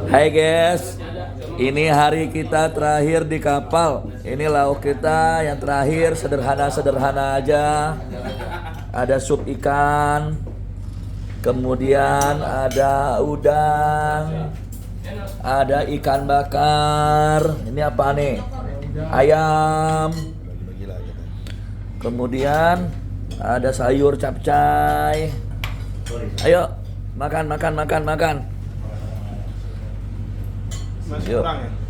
Hai guys, ini hari kita terakhir di kapal. Ini lauk kita yang terakhir, sederhana-sederhana aja. Ada sup ikan, kemudian ada udang, ada ikan bakar. Ini apa nih? Ayam. Kemudian ada sayur capcay. Ayo, makan. Masih Yuk. kurang ya?